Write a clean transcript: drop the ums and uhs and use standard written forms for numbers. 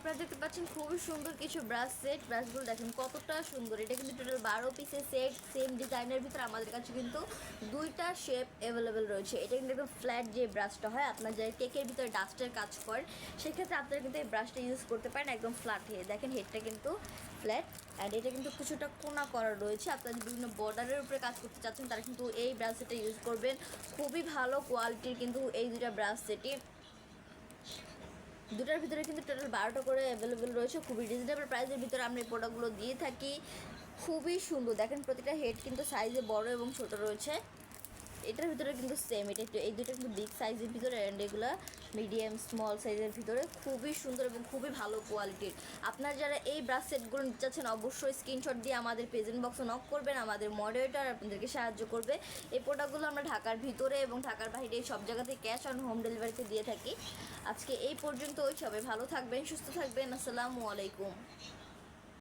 আপনারা দেখতে পাচ্ছেন খুবই সুন্দর কিছু ব্রাশ সেট। ব্রাশগুলো দেখেন কতটা সুন্দর। এটা কিন্তু টোটাল 12 পিসের সেট। সেম ডিজাইনের ভিতরে আমাদের কাছে কিন্তু দুইটা শেপ অ্যাভেলেবেল রয়েছে। এটা কিন্তু একদম ফ্ল্যাট যে ব্রাশটা হয়, আপনার যে কেকের ভিতরে ডাস্টের কাজ করেন সেক্ষেত্রে আপনারা কিন্তু এই ব্রাশটা ইউজ করতে পারেন। একদম ফ্ল্যাট হয়ে দেখেন হেডটা কিন্তু ফ্ল্যাট, অ্যান্ড এটা কিন্তু কিছুটা কোনা করা রয়েছে। আপনারা বিভিন্ন বর্ডারের উপরে কাজ করতে চাচ্ছেন তারা কিন্তু এই ব্রাশ সেটটা ইউজ করবেন। খুবই ভালো কোয়ালিটির কিন্তু এই দুটা ব্রাশ সেটই। দুটার ভিতরে কিন্তু টোটাল 12টা করে অ্যাভেলেবেল রয়েছে। খুবই রিজনেবল প্রাইসের ভিতরে আমরা এই প্রোডাক্টগুলো দিয়ে থাকি। খুবই সুন্দর দেখেন, প্রতিটা হেড কিন্তু সাইজে বড় এবং ছোট রয়েছে। এটার ভিতরে কিন্তু সেম, এটা একটু এই দুটো কিন্তু বিগ সাইজের ভিতরে, অ্যান্ড এগুলো মিডিয়াম স্মল সাইজের ভিতরে। খুবই সুন্দর এবং খুবই ভালো কোয়ালিটির। আপনারা যারা এই ব্রাশ সেটগুলো নিতে চাচ্ছেন অবশ্যই স্ক্রিনশট দিয়ে আমাদের প্রেজেন্ট বক্সে নক করবেন। আমাদের মডারেটর আপনাদেরকে সাহায্য করবে। এই প্রোডাক্টগুলো আমরা ঢাকার ভিতরে এবং ঢাকার বাইরে সব জায়গাতে ক্যাশ অন হোম ডেলিভারিতে দিয়ে থাকি। আজকে এই পর্যন্ত, সবাই ভালো থাকবেন, সুস্থ থাকবেন। আসসালামু আলাইকুম।